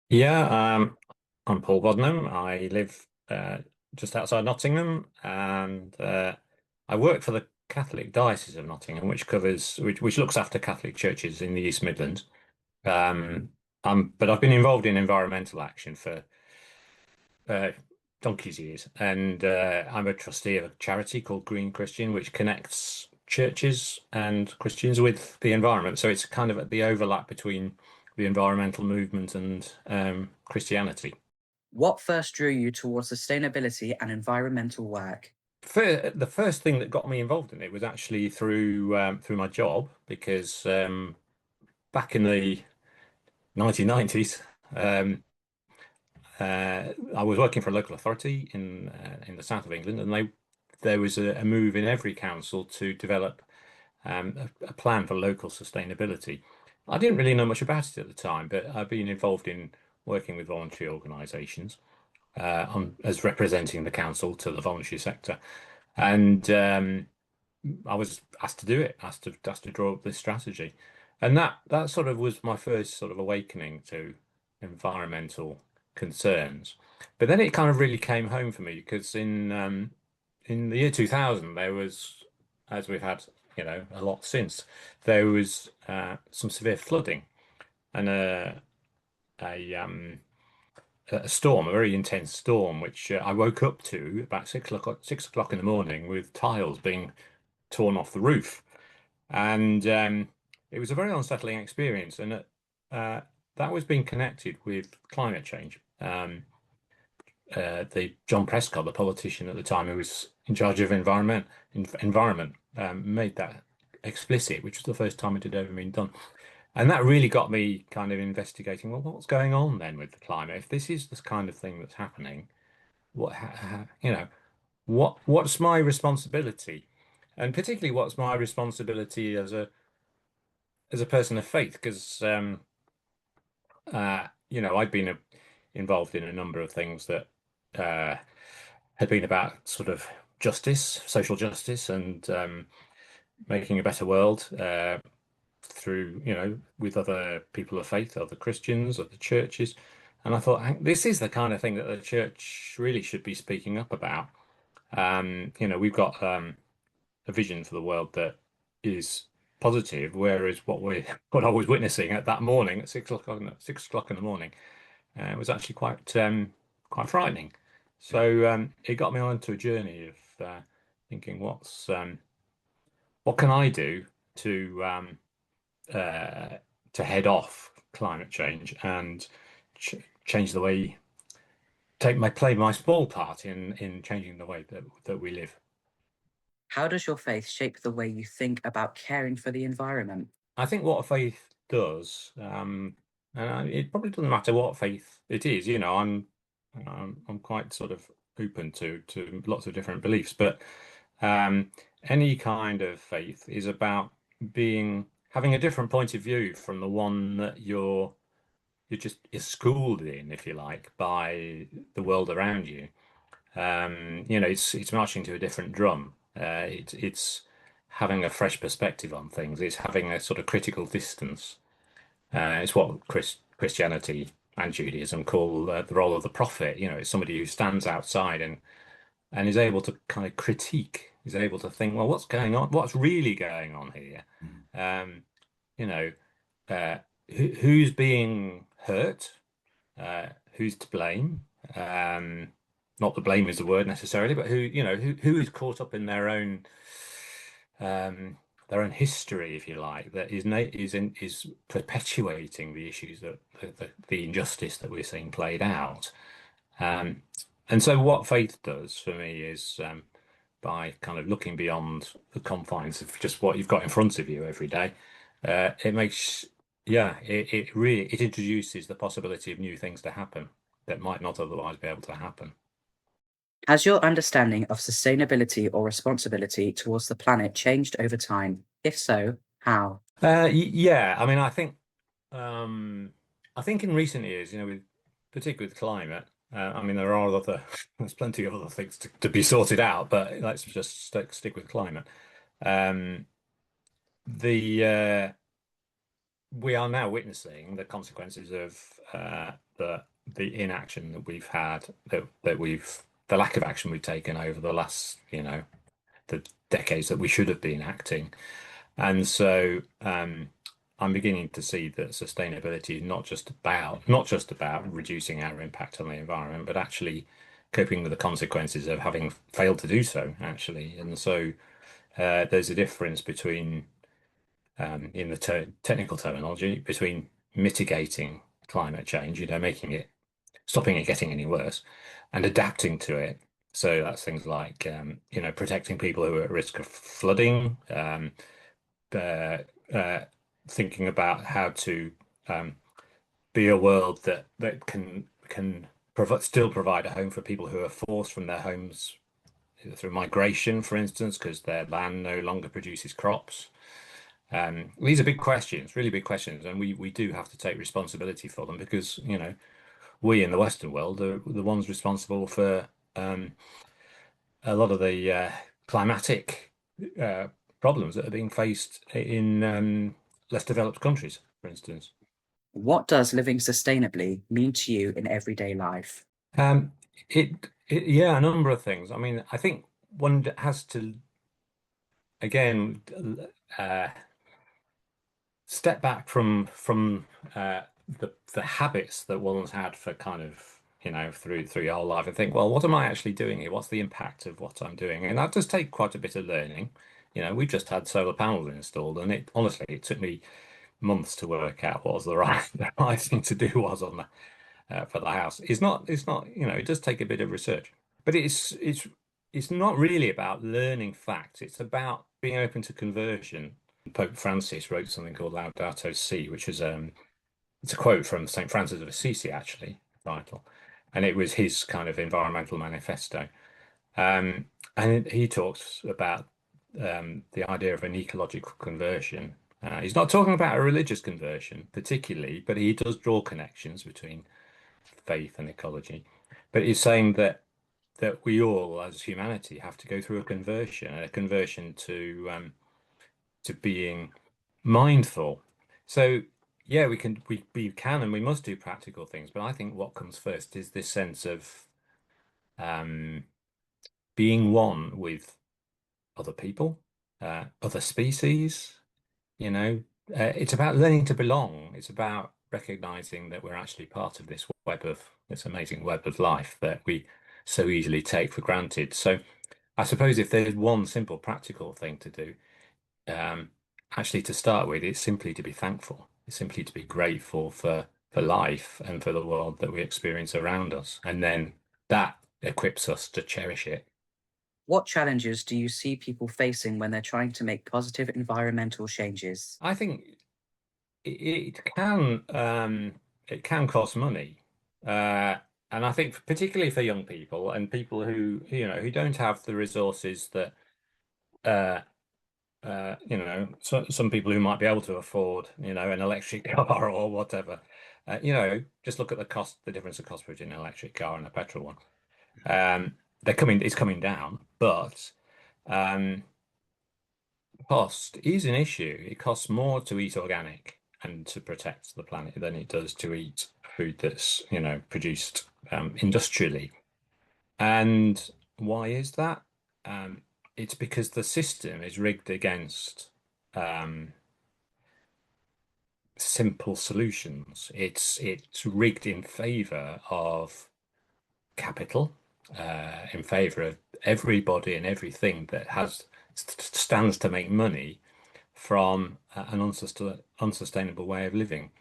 Yeah, I'm Paul Bodenham. I live just outside Nottingham, and I work for the Catholic Diocese of Nottingham, which looks after Catholic churches in the East Midlands. Um, but I've been involved in environmental action for uh, donkey's years, and I'm a trustee of a charity called Green Christian, which connects churches and Christians with the environment. So it's kind of at the overlap between the environmental movement and Christianity. What first drew you towards sustainability and environmental work? The first thing that got me involved in it was actually through my job because back in the 1990s, um, I was working for a local authority in the south of England, and there was a move in every council to develop a plan for local sustainability. I didn't really know much about it at the time, but I've been involved in working with voluntary organisations as representing the council to the voluntary sector, and I was asked to do it, asked to draw up this strategy, and that sort of was my first sort of awakening to environmental concerns. But then it kind of really came home for me because in the year 2000 there was, as we've had, a lot since, there was some severe flooding and a a storm, a very intense storm, which I woke up to about 6 o'clock in the morning with tiles being torn off the roof. And it was a very unsettling experience. And uh, that was being connected with climate change. The John Prescott, the politician at the time who was in charge of environment, made that explicit, which was the first time it had ever been done. And that really got me kind of investigating, well, what's going on then with the climate? If this is this kind of thing that's happening, what's my responsibility? And particularly, what's my responsibility as a person of faith? Because I'd been involved in a number of things that uh, had been about sort of justice, social justice, and making a better world through, with other people of faith, other Christians, other churches. And I thought, this is the kind of thing that the church really should be speaking up about. We've got a vision for the world that is positive, whereas what I was witnessing at that morning at 6 o'clock in the morning was actually quite frightening. So it got me onto a journey of thinking, what can I do to uh, to head off climate change and ch change the way play my small part in changing the way that we live. How does your faith shape the way you think about caring for the environment? I think what faith does, it probably doesn't matter what faith it is. I'm quite sort of open to lots of different beliefs, but um, any kind of faith is about having a different point of view from the one that you're schooled in, if you like, by the world around you. It's marching to a different drum. It's having a fresh perspective on things. It's having a sort of critical distance. It's what Christianity and Judaism call the role of the prophet. It's somebody who stands outside and is able to kind of critique, is able to think, well, what's going on? What's really going on here? Um, you know, uh, who's being hurt? Who's to blame? Um, Not the blame is the word necessarily, but who is caught up in um, their own history, if you like, that is perpetuating the issues that the injustice that we're seeing played out. Um, and so, what faith does for me is by kind of looking beyond the confines of just what you've got in front of you every day, it makes yeah, it introduces the possibility of new things to happen that might not otherwise be able to happen. Has your understanding of sustainability or responsibility towards the planet changed over time? If so, how? Yeah, I mean, um, I think in recent years, particularly with climate, I mean, there's plenty of other things to be sorted out, but let's just stick with climate. Um, the we are now witnessing the consequences of the inaction that we've had, the lack of action we've taken over the last, the decades that we should have been acting. And so I'm beginning to see that sustainability is not just about reducing our impact on the environment, but actually coping with the consequences of having failed to do so, actually. And so there's a difference between, in the technical terminology, between mitigating climate change, making it, stopping it getting any worse, and adapting to it. So that's things like, protecting people who are at risk of flooding, uh, uh, thinking about how to um, be a world that can still provide a home for people who are forced from their homes through migration, for instance, because their land no longer produces crops. These are big questions, really big questions, and we do have to take responsibility for them because, we in the Western world are the ones responsible for um, a lot of the climatic uh, problems that are being faced in less developed countries, for instance. What does living sustainably mean to you in everyday life? Um, yeah, a number of things. I mean, I think one has to, again, uh, step back from the habits that one's had for kind of, through your whole life and think, well, what am I actually doing here? What's the impact of what I'm doing? And that does take quite a bit of learning. We've just had solar panels installed, and it honestly it took me months to work out what was the right the right thing to do was on the for the house. It's not it does take a bit of research, but it's not really about learning facts. It's about being open to conversion. Pope Francis wrote something called Laudato Si, which is it's a quote from St. Francis of Assisi, actually, title, and it was his kind of environmental manifesto. Um, and he talks about the idea of an ecological conversion. He's not talking about a religious conversion particularly, but he does draw connections between faith and ecology. But he's saying that we all, as humanity, have to go through a conversion to being mindful. So yeah, we can and we must do practical things, but I think what comes first is this sense of um, being one with other people, other species. You know, it's about learning to belong. It's about recognizing that we're actually part of this amazing web of life that we so easily take for granted. So I suppose if there's one simple practical thing to do, um, actually to start with, it's simply to be thankful. It's simply to be grateful for life and for the world that we experience around us. And then that equips us to cherish it. What challenges do you see people facing when they're trying to make positive environmental changes? I think it can cost money. And I think particularly for young people and people who don't have the resources that uh some people who might be able to afford, an electric car or whatever. Just look at the difference of cost between an electric car and a petrol one. It's coming down, but um, cost is an issue. It costs more to eat organic and to protect the planet than it does to eat food that's, produced industrially. And why is that? Um, it's because the system is rigged against um, simple solutions. It's rigged in favor of capital, in favor of everybody and everything that stands to make money from an unsustainable way of living.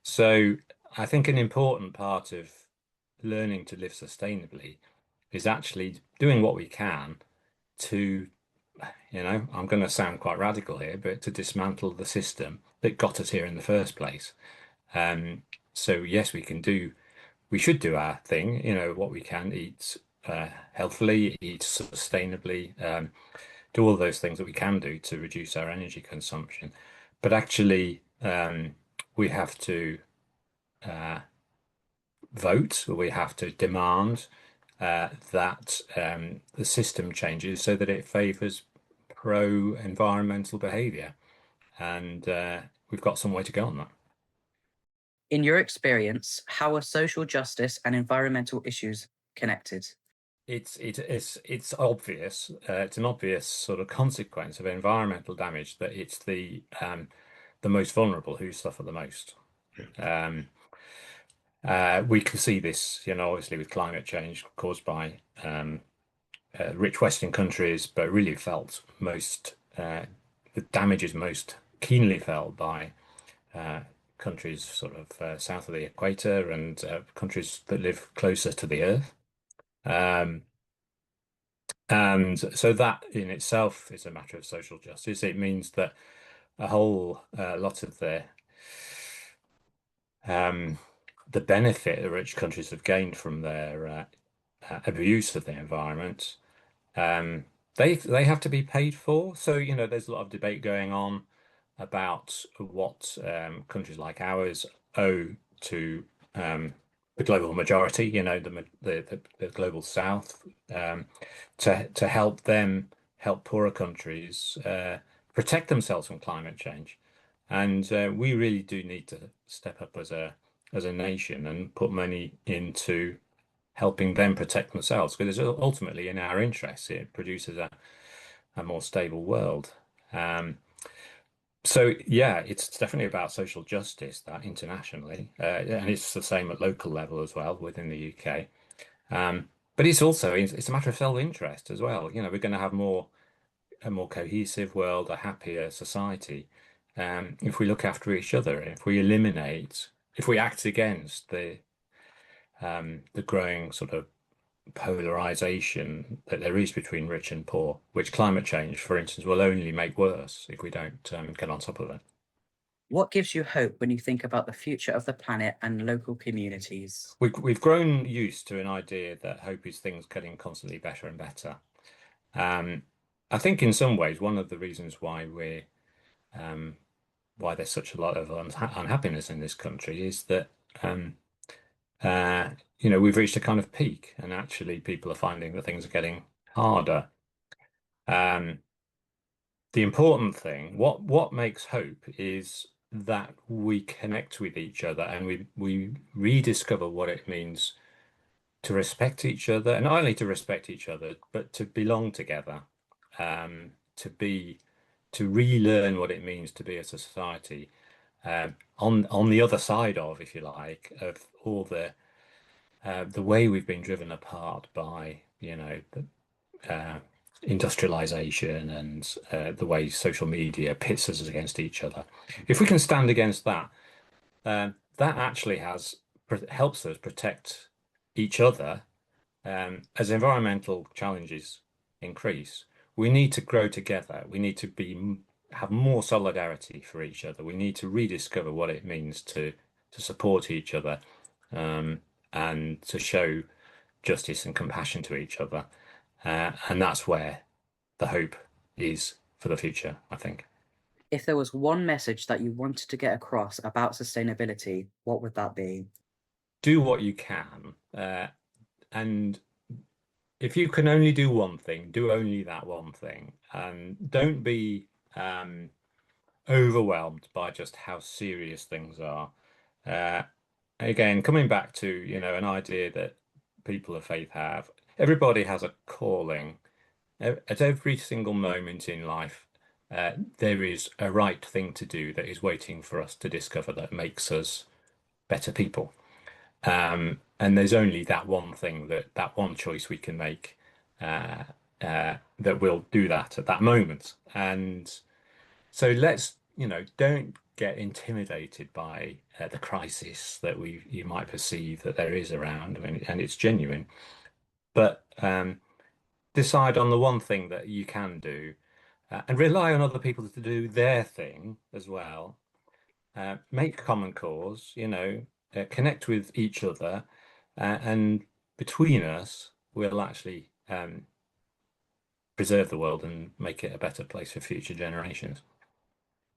So I think an important part of learning to live sustainably is actually doing what we can to, I'm going to sound quite radical here, but to dismantle the system that got us here in the first place. Um, so yes, we should do our thing, what we can, eat healthily, eat sustainably, do all those things that we can do to reduce our energy consumption. But actually, we have to uh, vote, or we have to demand that the system changes so that it favors pro-environmental behavior. And we've got some way to go on that. In your experience, how are social justice and environmental issues connected? It's obvious. It's an obvious sort of consequence of environmental damage that it's the most vulnerable who suffer the most. Um, we can see this, obviously with climate change caused by rich Western countries, but really felt most the damage is most keenly felt by uh, countries sort of south of the equator and countries that live closer to the Earth. Um, and so that in itself is a matter of social justice. It means that a whole lot of um, the benefit the rich countries have gained from their abuse of the environment, um, they have to be paid for. So, there's a lot of debate going on about what countries like ours owe to the global majority, the global South, um, to help them help poorer countries protect themselves from climate change. And we really do need to step up as a nation and put money into helping them protect themselves because it's ultimately in our interests. It produces a more stable world. Um, so yeah, it's definitely about social justice that internationally, and it's the same at local level as well within the UK. But it's a matter of self-interest as well. We're going to have a more cohesive world, a happier society, if we look after each other, if we act against the growing sort of polarization that there is between rich and poor, which climate change, for instance, will only make worse if we don't get on top of it. What gives you hope when you think about the future of the planet and local communities? We've grown used to an idea that hope is things getting constantly better and better. Um, I think in some ways one of the reasons um, why there's such a lot of unhappiness in this country is that um, we've reached a kind of peak, and actually people are finding that things are getting harder. Um, the important thing, what makes hope is that we connect with each other and we rediscover what it means to respect each other, and not only to respect each other, but to belong together, to relearn what it means to be as a society, on the other side of, if you like, of all the way we've been driven apart by, uh, industrialization and the way social media pits us against each other. If we can stand against that, that actually helps us protect each other as environmental challenges increase. We need to grow together. We need to have more solidarity for each other. We need to rediscover what it means to support each other, um, and to show justice and compassion to each other. And that's where the hope is for the future, I think. If there was one message that you wanted to get across about sustainability, what would that be? Do what you can. And if you can only do one thing, do only that one thing. And don't be overwhelmed by just how serious things are. Uh, Again, coming back to, an idea that people of faith have, everybody has a calling. At every single moment in life, there is a right thing to do that is waiting for us to discover that makes us better people. And there's only that one thing that one choice we can make uh, that will do that at that moment. And so don't get intimidated by the crisis that you might perceive that there is around, and it's genuine. But decide on the one thing that you can do, and rely on other people to do their thing as well. Make common cause, connect with each other, and between us, we'll actually preserve the world and make it a better place for future generations.